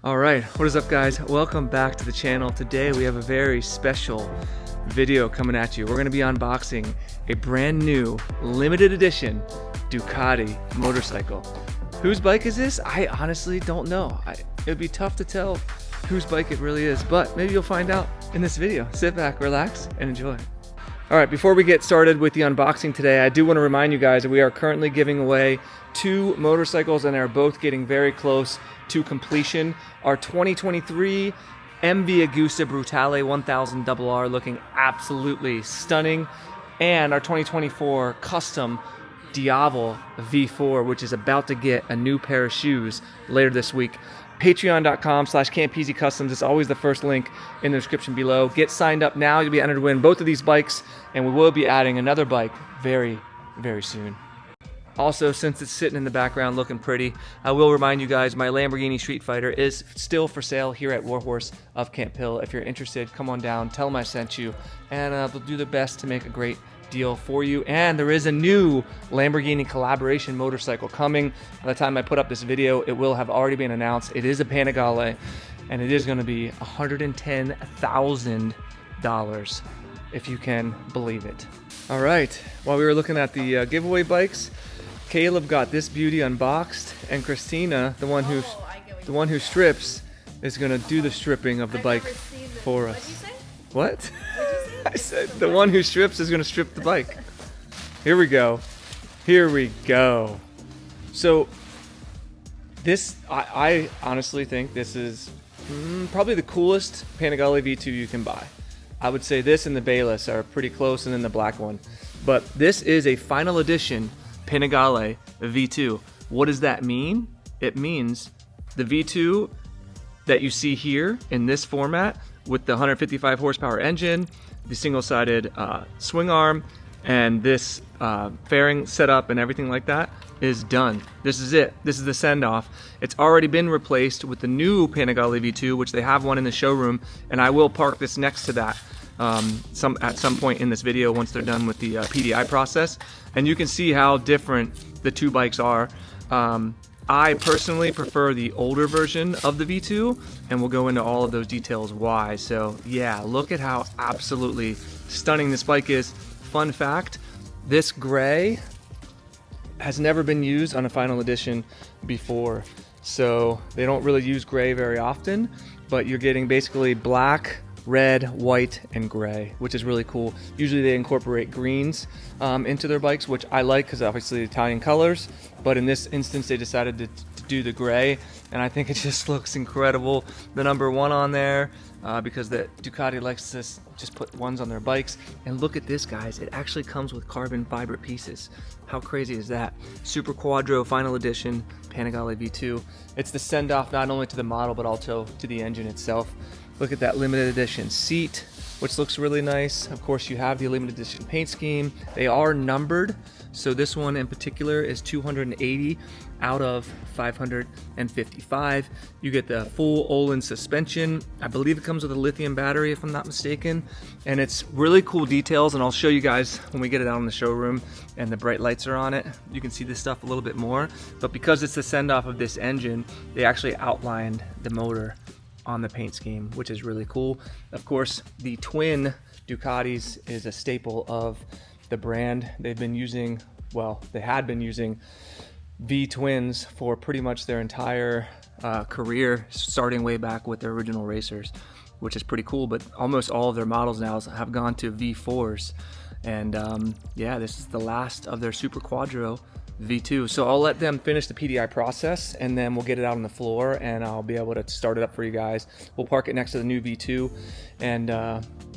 All right, what is up guys? Welcome back to the channel. Today we have a very special video coming at you. We're gonna be unboxing a brand new limited edition Ducati motorcycle. Whose bike is this? I honestly don't know. It'd be tough to tell whose bike it really is, but maybe you'll find out in this video. Sit back, relax, and enjoy. All right, before we get started with the unboxing today, I do want to remind you guys that we are currently giving away 2 motorcycles and they're both getting very close to completion. Our 2023 MV Agusta Brutale 1000 RR looking absolutely stunning, and our 2024 custom Diavel V4, which is about to get a new pair of shoes later this week. Patreon.com/Campisi Customs is always the first link in the description below. Get signed up now. You'll be entered to win both of these bikes, and we will be adding another bike very, very soon. Also, since it's sitting in the background looking pretty, I will remind you guys my Lamborghini Street Fighter is still for sale here at Warhorse of Camp Hill. If you're interested, come on down, tell them I sent you, and they'll do their best to make a great deal for you. And there is a new Lamborghini collaboration motorcycle coming. By the time I put up this video, it will have already been announced. It is a Panigale, and it is going to be $110,000, if you can believe it. All right, while we were looking at the giveaway bikes, Caleb got this beauty unboxed, and Christina, the one who strips, is gonna do the stripping of the bike for us. What'd you say? What? I said the one who strips is gonna strip the bike. Here we go. Here we go. So this, I honestly think this is probably the coolest Panigale V2 you can buy. I would say this and the Bayless are pretty close, and then the black one. But this is a final edition Panigale V2. What does that mean? It means the V2 that you see here in this format with the 155 horsepower engine, the single-sided swing arm, and this fairing setup and everything like that is done. This is it. This is the send-off. It's already been replaced with the new Panigale V2, which they have one in the showroom, and I will park this next to that at some point in this video once they're done with the PDI process, and you can see how different the two bikes are. I personally prefer the older version of the V2, and we'll go into all of those details why. So yeah, look at how absolutely stunning this bike is. Fun fact, this gray has never been used on a final edition before, so they don't really use gray very often, but you're getting basically black, red, white, and gray, which is really cool. Usually they incorporate greens into their bikes, which I like because obviously Italian colors, but in this instance they decided to do the gray, and I think it just looks incredible. The number 1 on there because the Ducati likes to just put ones on their bikes. And look at this, guys, it actually comes with carbon fiber pieces. How crazy is that? Super Quadro Final Edition Panigale V2. It's the send-off not only to the model but also to the engine itself. Look at that limited edition seat, which looks really nice. Of course, you have the limited edition paint scheme. They are numbered, so this one in particular is 280 out of 555. You get the full Olin suspension. I believe it comes with a lithium battery, if I'm not mistaken, and it's really cool details, and I'll show you guys when we get it out in the showroom and the bright lights are on it. You can see this stuff a little bit more, but because it's the send-off of this engine, they actually outlined the motor on the paint scheme, which is really cool. Of course, the twin Ducatis is a staple of the brand. They've been using, well, they had been using V-twins for pretty much their entire career, starting way back with their original racers, which is pretty cool. But almost all of their models now have gone to V4s, and yeah, this is the last of their Super Quadro V2. So I'll let them finish the PDI process, and then we'll get it out on the floor, and I'll be able to start it up for you guys. We'll park it next to the new V2, and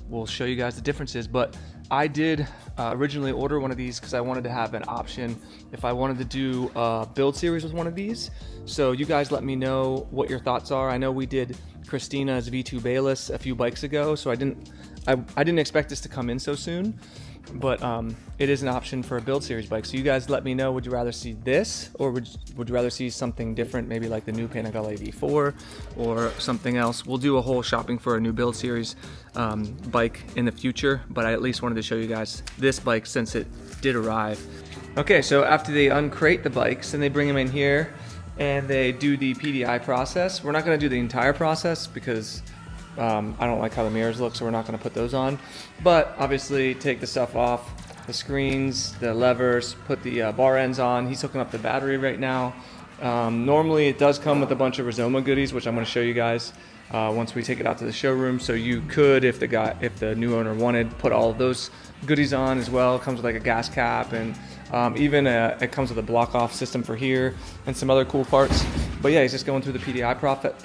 we'll show you guys the differences. But I did originally order one of these because I wanted to have an option if I wanted to do a build series with one of these. So you guys let me know what your thoughts are. I know we did Christina's V2 Bayless a few bikes ago, so I didn't expect this to come in so soon. But it is an option for a build series bike. So you guys let me know, would you rather see this, or would you rather see something different, maybe like the new Panigale V4 or something else? We'll do a whole shopping for a new build series bike in the future, but I at least wanted to show you guys this bike since it did arrive. Okay, so after they uncrate the bikes and they bring them in here, and they do the PDI process. We're not going to do the entire process because I don't like how the mirrors look, so we're not going to put those on. But obviously take the stuff off, the screens, the levers, put the bar ends on. He's hooking up the battery right now. Normally it does come with a bunch of Rizoma goodies, which I'm going to show you guys once we take it out to the showroom. So you could, if the new owner wanted, put all of those goodies on as well. It comes with like a gas cap, and even it comes with a block off system for here and some other cool parts. But yeah, he's just going through the PDI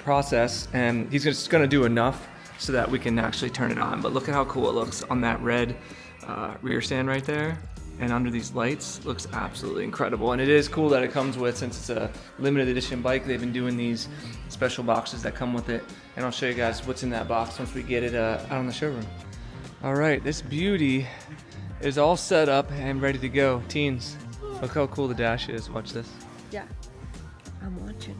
process, and he's just going to do enough so that we can actually turn it on. But look at how cool it looks on that red rear stand right there, and under these lights. Looks absolutely incredible. And it is cool that it comes with, since it's a limited edition bike, they've been doing these special boxes that come with it, and I'll show you guys what's in that box once we get it out on the showroom. All right, this beauty is all set up and ready to go. Teens, look how cool the dash is. Watch this. Yeah, I'm watching.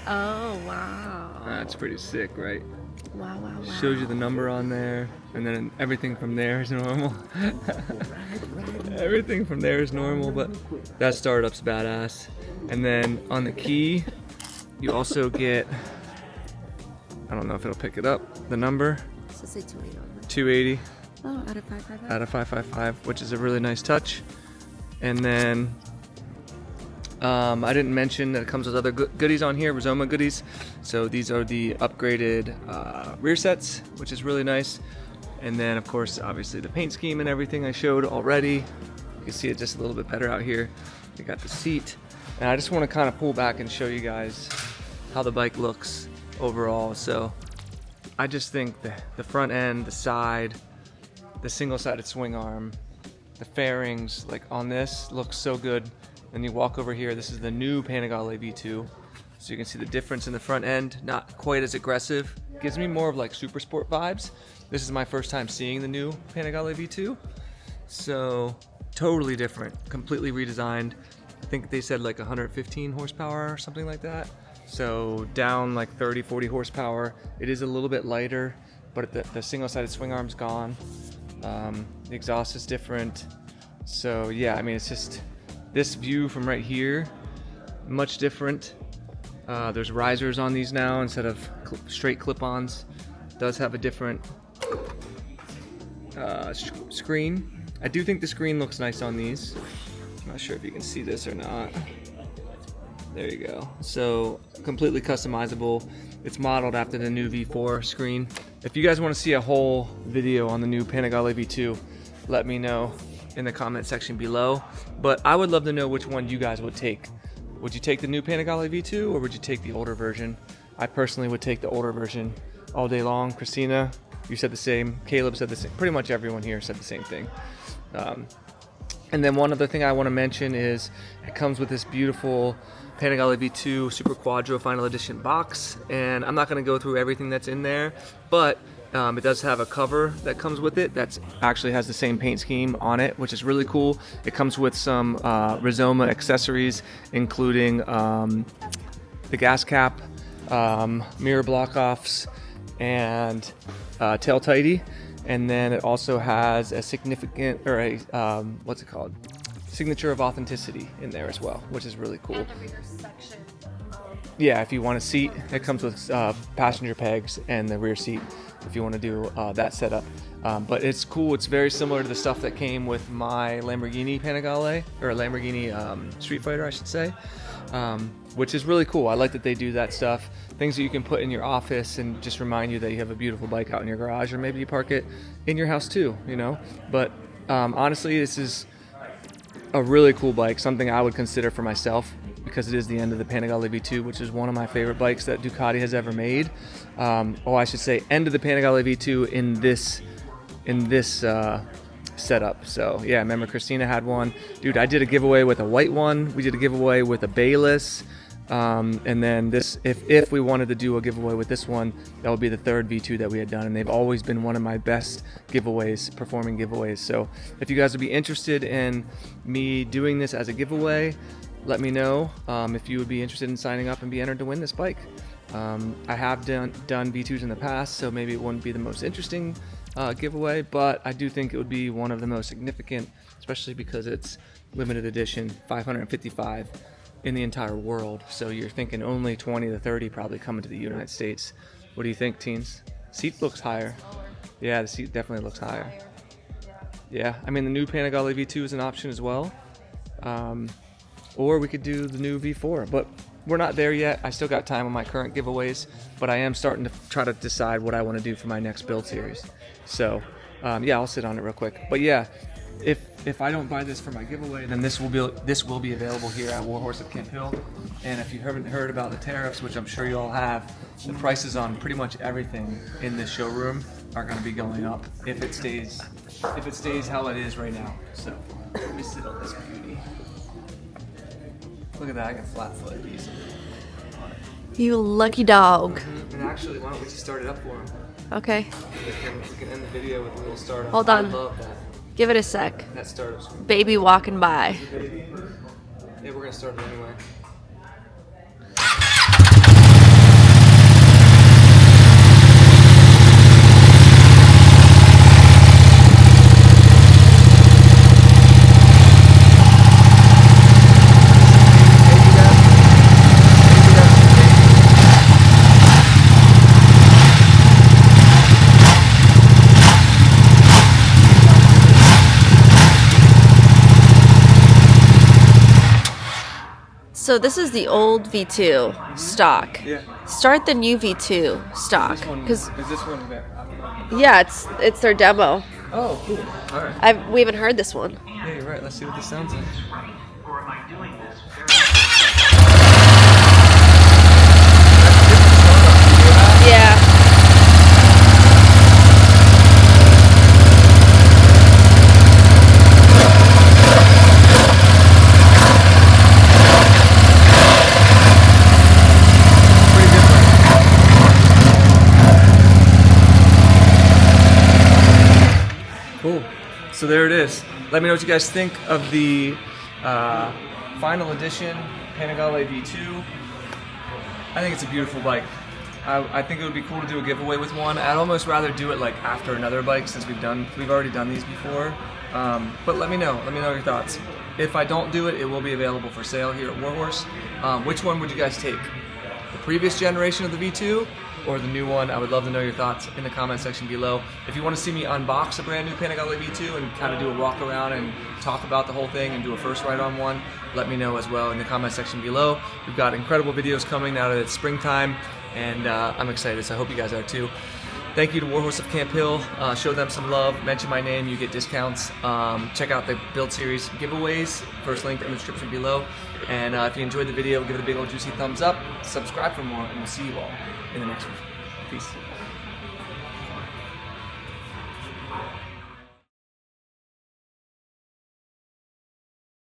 Oh, wow. That's pretty sick, right? Wow, wow, wow. Shows you the number on there, and then everything from there is normal. Everything from there is normal, but that startup's badass. And then on the key, you also get, I don't know if it'll pick it up, the number. So say 280. 280. Oh, out of 555. Out of 555, which is a really nice touch. And then I didn't mention that it comes with other goodies on here, Rizoma goodies. So these are the upgraded rear sets, which is really nice. And then of course, obviously the paint scheme and everything I showed already. You can see it just a little bit better out here. We got the seat. And I just want to kind of pull back and show you guys how the bike looks overall. So I just think the front end, the side, the single-sided swing arm, the fairings, like on this, looks so good. Then you walk over here, this is the new Panigale V2. So you can see the difference in the front end, not quite as aggressive. Gives me more of like super sport vibes. This is my first time seeing the new Panigale V2. So totally different, completely redesigned. I think they said like 115 horsepower or something like that. So down like 30, 40 horsepower. It is a little bit lighter, but the single-sided swing arm's gone. The exhaust is different. So yeah, I mean, it's just this view from right here, much different. There's risers on these now instead of straight clip-ons. Does have a different screen. I do think the screen looks nice on these. I'm not sure if you can see this or not. There you go. So completely customizable. It's modeled after the new V4 screen. If you guys want to see a whole video on the new Panigale V2, let me know in the comment section below. But I would love to know which one you guys would take. Would you take the new Panigale V2 or would you take the older version? I personally would take the older version all day long. Christina, you said the same. Caleb said the same. Pretty much everyone here said the same thing. And then one other thing I want to mention is it comes with this beautiful Panigale V2 Super Quadro Final Edition box. And I'm not going to go through everything that's in there, but it does have a cover that comes with it that actually has the same paint scheme on it, which is really cool. It comes with some Rizoma accessories, including the gas cap, mirror block-offs, and tail tidy. And then it also has a significant, or a, what's it called? Signature of authenticity in there as well, which is really cool. And the rear section. Yeah, if you want a seat, it comes with passenger pegs and the rear seat if you want to do that setup. But it's cool. It's very similar to the stuff that came with my Lamborghini Panigale, or Lamborghini Street Fighter, I should say, which is really cool. I like that they do that stuff. Things that you can put in your office and just remind you that you have a beautiful bike out in your garage, or maybe you park it in your house too, you know. But honestly, this is a really cool bike, something I would consider for myself, because it is the end of the Panigale V2, which is one of my favorite bikes that Ducati has ever made. I should say end of the Panigale V2 in this setup. So yeah, I remember Christina had one. Dude, I did a giveaway with a white one. We did a giveaway with a bayless. And then this, if we wanted to do a giveaway with this one, that would be the third V2 that we had done, and they've always been one of my best giveaways, performing giveaways. So if you guys would be interested in me doing this as a giveaway, let me know. If you would be interested in signing up and be entered to win this bike. I have done V2s in the past, so maybe it wouldn't be the most interesting giveaway, but I do think it would be one of the most significant, especially because it's limited edition, 555. in the entire world. So you're thinking only 20 to 30 probably coming to the United States. What do you think, teens? Seat looks higher. Yeah, the seat definitely looks higher. Yeah, I mean the new Panigale V2 is an option as well. Or we could do the new V4, but we're not there yet. I still got time on my current giveaways, but I am starting to try to decide what I want to do for my next build series. So yeah, I'll sit on it real quick. But yeah, if I don't buy this for my giveaway, then this will be available here at Warhorse of Camp Hill. And if you haven't heard about the tariffs, which I'm sure you all have, the prices on pretty much everything in this showroom are going to be going up if it stays how it is right now. So let me sit on this beauty. Look at that, I can flat foot easily. You lucky dog. And actually, why don't we just start it up for him? Okay. We can end the video with a little startup. Hold on. I love that. Give it a sec. That startup's Baby walking by. baby. Yeah, we're gonna start it anyway. So this is the old V2 stock. Yeah. Start the new V2 stock. Is this one there? Yeah, it's their demo. Oh, cool. All right. We haven't heard this one. Yeah, you're right. Let's see what this sounds like. Or am I doing this Yeah. Pretty different. Cool. So there it is. Let me know what you guys think of the final edition Panigale V2. I think it's a beautiful bike. I think it would be cool to do a giveaway with one. I'd almost rather do it like after another bike since we've already done these before. But let me know your thoughts. If I don't do it, it will be available for sale here at Warhorse. Which one would you guys take? The previous generation of the V2 or the new one? I would love to know your thoughts in the comment section below. If you want to see me unbox a brand new Panigale V2 and kind of do a walk around and talk about the whole thing and do a first ride on one, let me know as well in the comment section below. We've got incredible videos coming now that it's springtime, and I'm excited, so I hope you guys are too. Thank you to Warhorse of Camp Hill. Show them some love. Mention my name, you get discounts. Check out the Build Series giveaways. First link in the description below. And if you enjoyed the video, give it a big old juicy thumbs up. Subscribe for more, and we'll see you all in the next one. Peace.